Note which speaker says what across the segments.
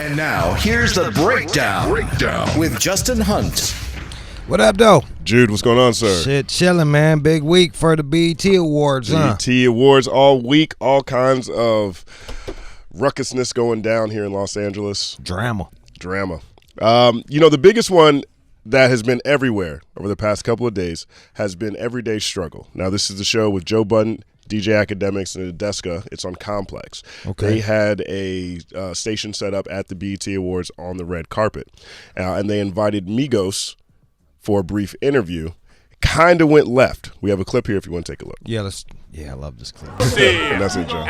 Speaker 1: And now, here's the breakdown with Justin Hunte.
Speaker 2: What up, though?
Speaker 3: Jude, what's going on, sir?
Speaker 2: Shit, chilling, man. Big week for the BET Awards,
Speaker 3: BET Awards all week. All kinds of ruckusness going down here in Los Angeles.
Speaker 2: Drama.
Speaker 3: The biggest one that has been everywhere over the past couple of days has been Everyday Struggle. Now, this is the show with Joe Budden, DJ Academics, and Deska. It's on Complex.
Speaker 2: Okay.
Speaker 3: They had a station set up at the BET Awards on the red carpet, and they invited Migos for a brief interview. Kind of went left. We have a clip here if you want to take a look.
Speaker 2: Yeah, I love this clip.
Speaker 3: That's it, Joe.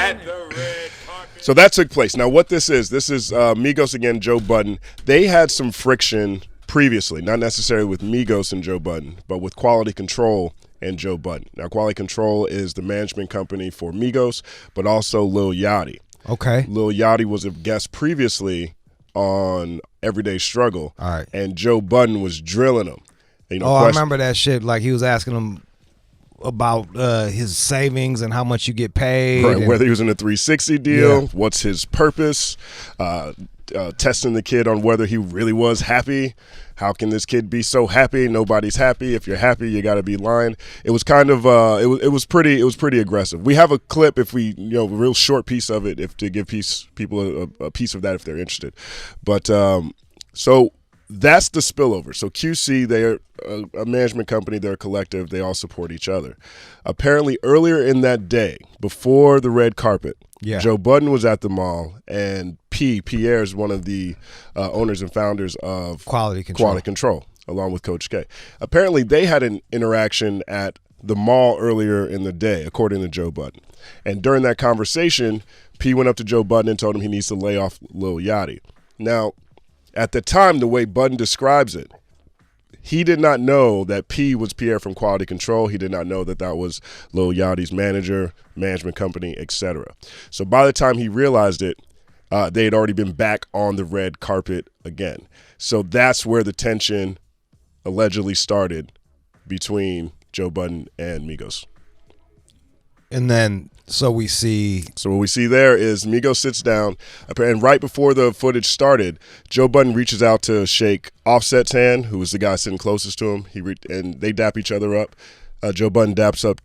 Speaker 3: So that took place. Now, what this is Migos again, Joe Budden. They had some friction previously, not necessarily with Migos and Joe Budden, but with Quality Control and Joe Budden. Now, Quality Control is the management company for Migos, but also Lil Yachty.
Speaker 2: Okay.
Speaker 3: Lil Yachty was a guest previously on Everyday Struggle,
Speaker 2: all right,
Speaker 3: and Joe Budden was drilling him.
Speaker 2: I remember that shit. Like, he was asking him about his savings and how much you get paid.
Speaker 3: Right, whether he was in a 360 deal,
Speaker 2: yeah,
Speaker 3: what's his purpose, testing the kid on whether he really was happy. How can this kid be so happy? Nobody's happy. If you're happy, you got to be lying. It was kind of it was pretty aggressive. We have a clip, if we a real short piece of it, if to give people a piece of that if they're interested. But so that's the spillover. So QC, they're a management company, they're a collective, they all support each other. Apparently earlier in that day, before the red carpet, Joe Budden was at the mall, and Pierre is one of the owners and founders of
Speaker 2: Quality Control,
Speaker 3: along with Coach K. Apparently they had an interaction at the mall earlier in the day, according to Joe Budden. And during that conversation, P went up to Joe Budden and told him he needs to lay off Lil Yachty. Now, at the time, the way Budden describes it, he did not know that P was Pierre from Quality Control. He did not know that that was Lil Yachty's manager, management company, etc. So by the time he realized it, they had already been back on the red carpet again. So that's where the tension allegedly started between Joe Budden and Migos.
Speaker 2: And then what we see
Speaker 3: there is Migos sits down, and right before the footage started, Joe Budden reaches out to shake Offset's hand, who was the guy sitting closest to him. And they dap each other up. Joe Budden daps up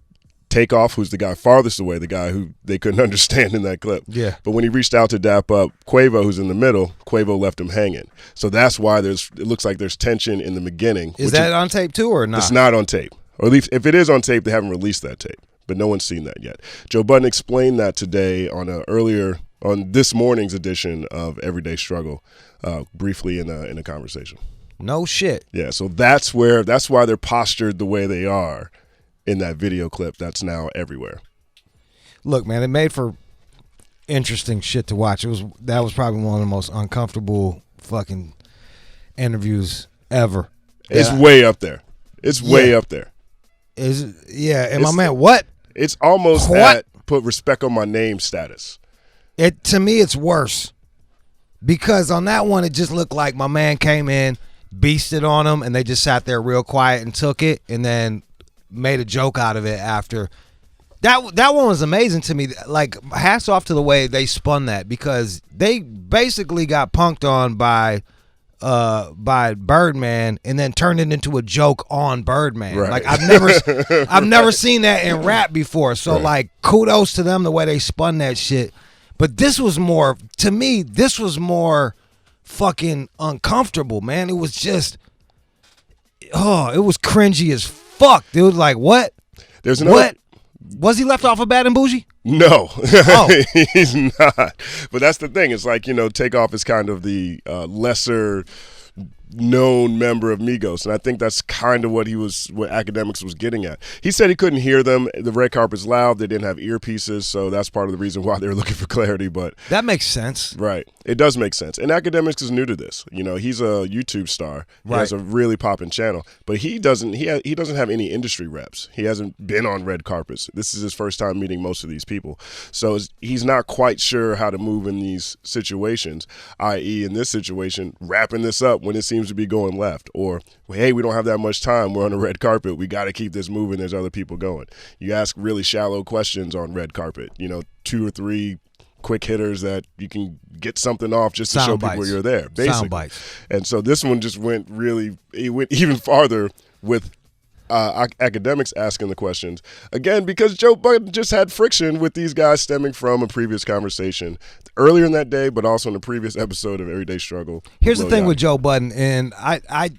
Speaker 3: Takeoff, who's the guy farthest away, the guy who they couldn't understand in that clip.
Speaker 2: Yeah.
Speaker 3: But when he reached out to dap up Quavo, who's in the middle, Quavo left him hanging. So that's why it looks like there's tension in the beginning.
Speaker 2: Is that on tape too or not?
Speaker 3: It's not on tape. Or at least if it is on tape, they haven't released that tape. But no one's seen that yet. Joe Budden explained that today on this morning's edition of Everyday Struggle, briefly in a conversation.
Speaker 2: No shit.
Speaker 3: Yeah, so that's why they're postured the way they are in that video clip that's now everywhere.
Speaker 2: Look, man, it made for interesting shit to watch. That was probably one of the most uncomfortable fucking interviews ever.
Speaker 3: It's way up there. It's way up there.
Speaker 2: My man, what?
Speaker 3: It's almost at put respect on my name status.
Speaker 2: To me, it's worse. Because on that one, it just looked like my man came in, beasted on him, and they just sat there real quiet and took it, and then made a joke out of it after. That one was amazing to me. Like, hats off to the way they spun that, because they basically got punked on by Birdman and then turned it into a joke on Birdman.
Speaker 3: Right.
Speaker 2: Like, I've never seen that in rap before. So
Speaker 3: right.
Speaker 2: Like, kudos to them the way they spun that shit. But this was more, to me, fucking uncomfortable, man. It was just, it was cringy as fuck. It was like, what?
Speaker 3: There's another.
Speaker 2: What? Was he left off of Bad and Bougie?
Speaker 3: No,
Speaker 2: Oh.
Speaker 3: He's not. But that's the thing. It's like, Takeoff is kind of the lesser known member of Migos, and I think that's kind of what Academics was getting at. He said he couldn't hear them. The red carpet's loud. They didn't have earpieces, so that's part of the reason why they were looking for clarity. But
Speaker 2: that makes sense,
Speaker 3: right? It does make sense. And Academics is new to this. He's a YouTube star. He has a really popping channel, but he doesn't have any industry reps. He hasn't been on red carpets. This is his first time meeting most of these people, so he's not quite sure how to move in these situations. I.e., in this situation, wrapping this up when it seems to be going left, or hey, we don't have that much time, we're on the red carpet, we got to keep this moving, there's other people going. You ask really shallow questions on red carpet, 2 or 3 quick hitters that you can get something off just to
Speaker 2: Sound
Speaker 3: show
Speaker 2: bites.
Speaker 3: people you're there, basically.
Speaker 2: Sound bites.
Speaker 3: And so this one just went even farther with academics asking the questions. Again, because Joe Budden just had friction with these guys stemming from a previous conversation earlier in that day, but also in the previous episode of Everyday Struggle.
Speaker 2: Here's the thing with Joe Budden, and I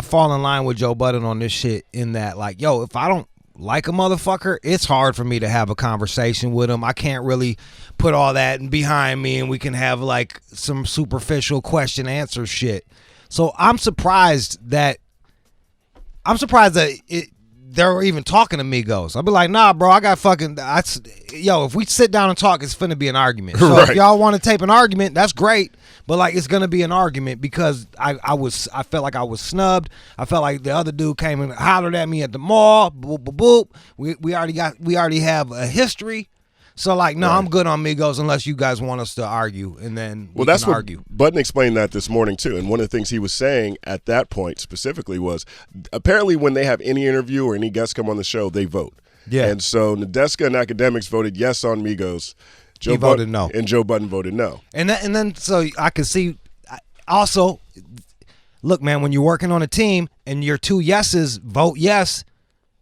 Speaker 2: fall in line with Joe Budden on this shit in that, like, yo, if I don't like a motherfucker, it's hard for me to have a conversation with him. I can't really put all that behind me and we can have like some superficial question answer shit. So I'm surprised that they're even talking to Migos. I'll be like, nah, bro, I got fucking, if we sit down and talk, it's finna be an argument. So
Speaker 3: right.
Speaker 2: If y'all want to tape an argument, that's great. But like, it's gonna be an argument because I felt like I was snubbed. I felt like the other dude came and hollered at me at the mall. Boop, boop, boop. We already have a history. So like, no, right. I'm good on Migos unless you guys want us to argue, and then we
Speaker 3: that's
Speaker 2: can
Speaker 3: what
Speaker 2: argue.
Speaker 3: Budden explained that this morning too, and one of the things he was saying at that point specifically was apparently when they have any interview or any guests come on the show, they vote.
Speaker 2: Yeah.
Speaker 3: And so Nadeska and academics voted yes on Migos.
Speaker 2: He voted no,
Speaker 3: and Joe Budden voted no.
Speaker 2: And then so I could see. Also, look, man, when you're working on a team and your two yeses vote yes,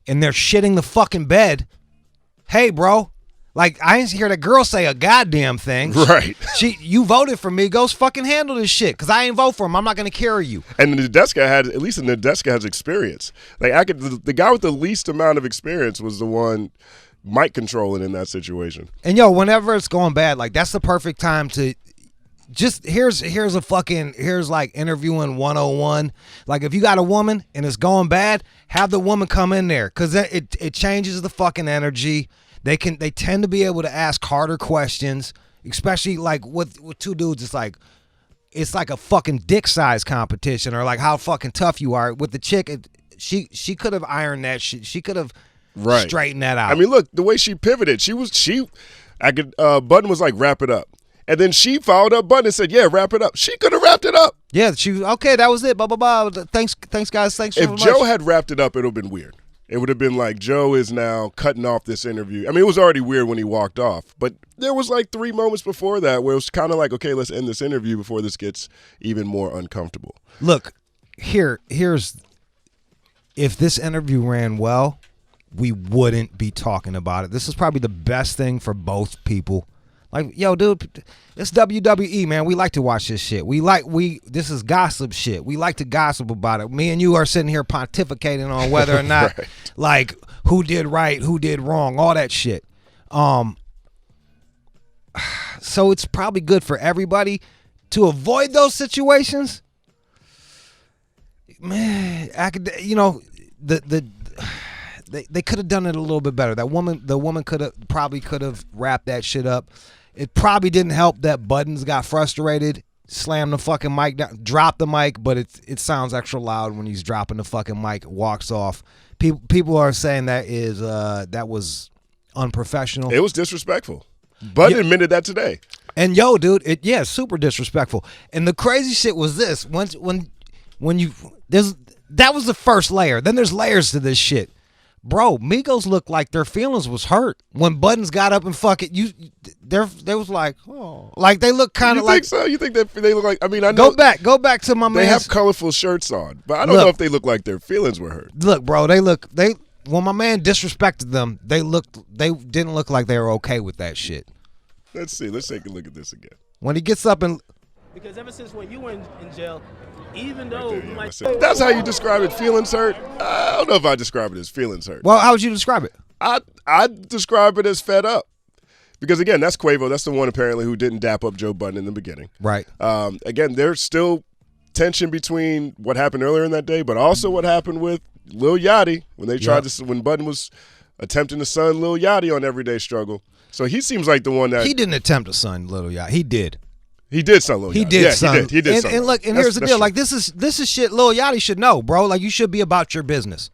Speaker 2: and they're shitting the fucking bed, hey, bro. Like, I ain't hear that girl say a goddamn thing.
Speaker 3: Right.
Speaker 2: You voted for me. Go fucking handle this shit, because I ain't vote for him. I'm not going to carry you.
Speaker 3: And at least Nadeska has experience. Like, the guy with the least amount of experience was the one mic controlling in that situation.
Speaker 2: And, yo, whenever it's going bad, like, that's the perfect time to just, here's like interviewing 101. Like, if you got a woman and it's going bad, have the woman come in there, because it changes the fucking energy. They tend to be able to ask harder questions, especially like with two dudes. It's like a fucking dick size competition, or like how fucking tough you are. With the chick, she could have ironed that shit. She could have straightened that out.
Speaker 3: I mean, look, the way she pivoted, Budden was like, wrap it up. And then she followed up Budden and said, yeah, wrap it up. She could have wrapped it up.
Speaker 2: Yeah, okay, that was it. Blah, blah, blah. Thanks guys. Thanks so much.
Speaker 3: If Joe had wrapped it up, it would have been weird. It would have been like, Joe is now cutting off this interview. I mean, it was already weird when he walked off, but there was like 3 moments before that where it was kind of like, okay, let's end this interview before this gets even more uncomfortable.
Speaker 2: Look, here's if this interview ran well, we wouldn't be talking about it. This is probably the best thing for both people. Like, yo, dude, it's WWE, man. We like to watch this shit. This is gossip shit. We like to gossip about it. Me and you are sitting here pontificating on whether or not,
Speaker 3: right.
Speaker 2: like, who did right, who did wrong, all that shit. So it's probably good for everybody to avoid those situations. Man, they could have done it a little bit better. The woman could have wrapped that shit up. It probably didn't help that Buttons got frustrated, slammed the fucking mic down, dropped the mic, but it sounds extra loud when he's dropping the fucking mic, walks off. People are saying that was unprofessional.
Speaker 3: It was disrespectful. Budden admitted that today.
Speaker 2: And yo, dude, super disrespectful. And the crazy shit was this: that was the first layer. Then there's layers to this shit. Bro, Migos looked like their feelings was hurt when Buttons got up and fuck it. They was like, oh, like they look kind of like.
Speaker 3: You think so? You think that they look like? I mean, I know.
Speaker 2: Go back to my man.
Speaker 3: They have colorful shirts on, but I don't know if they look like their feelings were hurt.
Speaker 2: Look, bro, when my man disrespected them, they didn't look like they were okay with that shit.
Speaker 3: Let's see. Let's take a look at this again.
Speaker 2: When he gets up and.
Speaker 4: Because ever since when you were in jail, even though you might say
Speaker 3: that's how you describe it, feelings hurt. I don't know if I describe it as feelings hurt.
Speaker 2: Well, how would you describe it?
Speaker 3: I describe it as fed up. Because again, that's Quavo. That's the one apparently who didn't dap up Joe Budden in the beginning.
Speaker 2: Right.
Speaker 3: Again, there's still tension between what happened earlier in that day, but also what happened with Lil Yachty when they tried to when Budden was attempting to son Lil Yachty on Everyday Struggle. So he seems like the one that
Speaker 2: he didn't attempt to son Lil Yachty. He did.
Speaker 3: He did son Lil Yachty.
Speaker 2: He did son.
Speaker 3: He did son.
Speaker 2: And look, and here's the deal. True. Like this is shit Lil Yachty should know, bro. Like you should be about your business.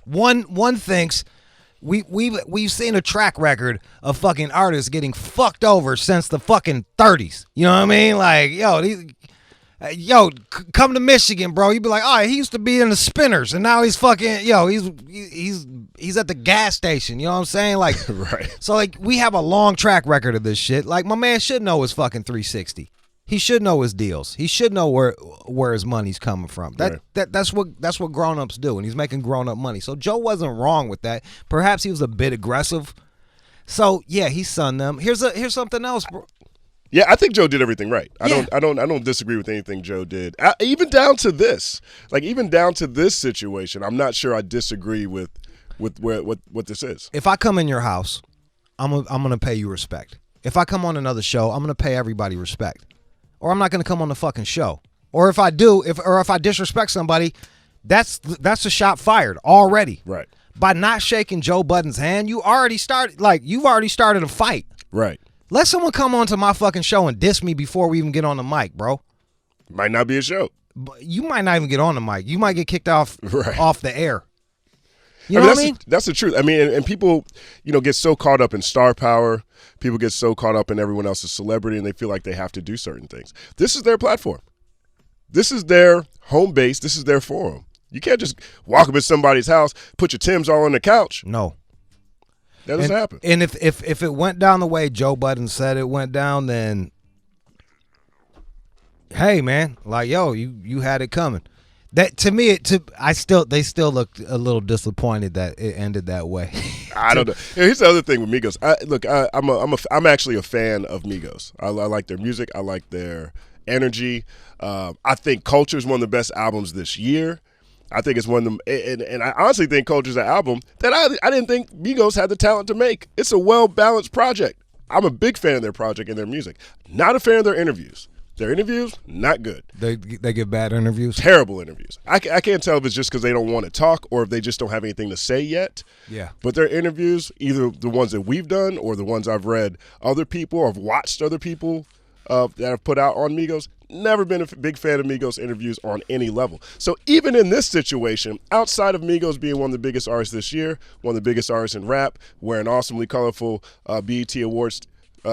Speaker 2: One thinks we've seen a track record of fucking artists getting fucked over since the fucking 30s. You know what I mean? Like, yo, Yo, come to Michigan, bro. You'd be like, oh, he used to be in the Spinners, and now he's fucking, he's at the gas station. You know what I'm saying? Like,
Speaker 3: Right.
Speaker 2: So like, we have a long track record of this shit. Like, my man should know his fucking 360. He should know his deals. He should know where his money's coming from. That's what grown-ups do, and he's making grown-up money. So Joe wasn't wrong with that. Perhaps he was a bit aggressive. So yeah, he sunned them. Here's something else, bro.
Speaker 3: Yeah, I think Joe did everything right. I don't disagree with anything Joe did. Even down to this situation, I'm not sure I disagree with what this is.
Speaker 2: If I come in your house, I'm gonna pay you respect. If I come on another show, I'm gonna pay everybody respect. Or I'm not gonna come on the fucking show. Or if I do, if I disrespect somebody, that's a shot fired already.
Speaker 3: Right.
Speaker 2: By not shaking Joe Budden's hand, you've already started a fight.
Speaker 3: Right.
Speaker 2: Let someone come onto my fucking show and diss me before we even get on the mic, bro.
Speaker 3: Might not be a show.
Speaker 2: You might not even get on the mic. You might get kicked off the air. You know what I mean?
Speaker 3: That's the truth. I mean, and people, get so caught up in star power. People get so caught up in everyone else's celebrity, and they feel like they have to do certain things. This is their platform. This is their home base. This is their forum. You can't just walk up at somebody's house, put your Timbs all on the couch.
Speaker 2: No.
Speaker 3: That doesn't happen.
Speaker 2: And if it went down the way Joe Budden said it went down, then hey man, like yo, you had it coming. That to me, they still looked a little disappointed that it ended that way.
Speaker 3: I don't know. Here's the other thing with Migos. I'm actually a fan of Migos. I like their music. I like their energy. I think Culture is one of the best albums this year. I think it's one of them, and I honestly think Culture's an album that I didn't think Migos had the talent to make. It's a well-balanced project. I'm a big fan of their project and their music. Not a fan of their interviews. Their interviews, not good.
Speaker 2: They give bad interviews?
Speaker 3: Terrible interviews. I can't tell if it's just because they don't want to talk or if they just don't have anything to say yet.
Speaker 2: Yeah.
Speaker 3: But their interviews, either the ones that we've done or the ones I've read other people or have watched other people that have put out on Migos, never been a big fan of Migos interviews on any level. So even in this situation, outside of Migos being one of the biggest artists this year, one of the biggest artists in rap, wearing awesomely colorful BET Awards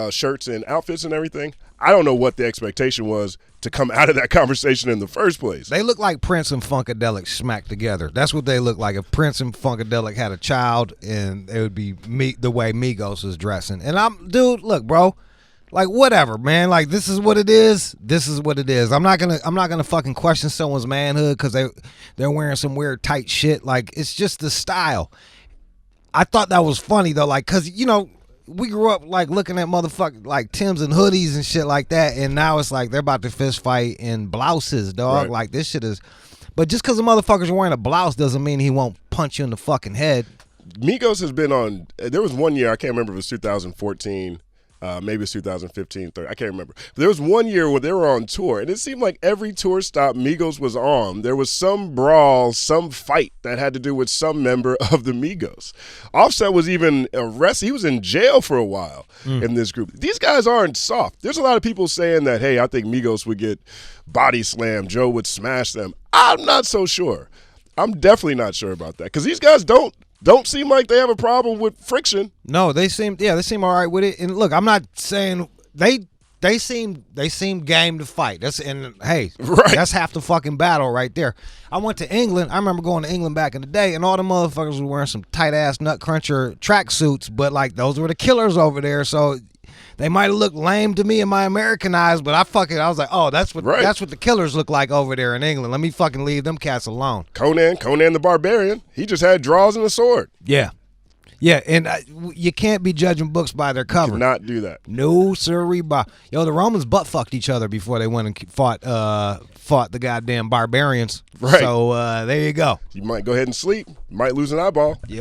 Speaker 3: shirts and outfits and everything, I don't know what the expectation was to come out of that conversation in the first place.
Speaker 2: They look like Prince and Funkadelic smacked together. That's what they look like. If Prince and Funkadelic had a child, and it would be the way Migos is dressing. And dude, look, bro. Like whatever, man. Like this is what it is. This is what it is. I'm not gonna fucking question someone's manhood because they're wearing some weird tight shit. Like it's just the style. I thought that was funny though, like because we grew up like looking at motherfucking like Timbs and hoodies and shit like that, and now it's like they're about to fist fight in blouses, dog.
Speaker 3: Right.
Speaker 2: Like this shit is. But just because the motherfucker's wearing a blouse doesn't mean he won't punch you in the fucking head.
Speaker 3: Migos has been on. There was one year, I can't remember if it was 2014. Maybe it's 2015, 30, I can't remember. But there was one year where they were on tour, and it seemed like every tour stop Migos was on, there was some brawl, some fight that had to do with some member of the Migos. Offset was even arrested. He was in jail for a while in this group. These guys aren't soft. There's a lot of people saying that, hey, I think Migos would get body slammed, Joe would smash them. I'm not so sure. I'm definitely not sure about that because these guys don't seem like they have a problem with friction.
Speaker 2: No, they seem all right with it. And look, I'm not saying they seem game to fight. That's half the fucking battle right there. I went to England. I remember going to England back in the day, and all the motherfuckers were wearing some tight ass nut cruncher tracksuits, but like those were the killers over there. So they might have looked lame to me in my American eyes, but I was like, oh, that's what the killers look like over there in England. Let me fucking leave them cats alone.
Speaker 3: Conan the Barbarian, he just had draws and a sword.
Speaker 2: Yeah. Yeah, and you can't be judging books by their cover.
Speaker 3: Cannot do that.
Speaker 2: No, sirree. Yo, the Romans butt fucked each other before they went and fought the goddamn barbarians.
Speaker 3: Right.
Speaker 2: So there you go.
Speaker 3: You might go ahead and sleep. You might lose an eyeball.
Speaker 2: Yep.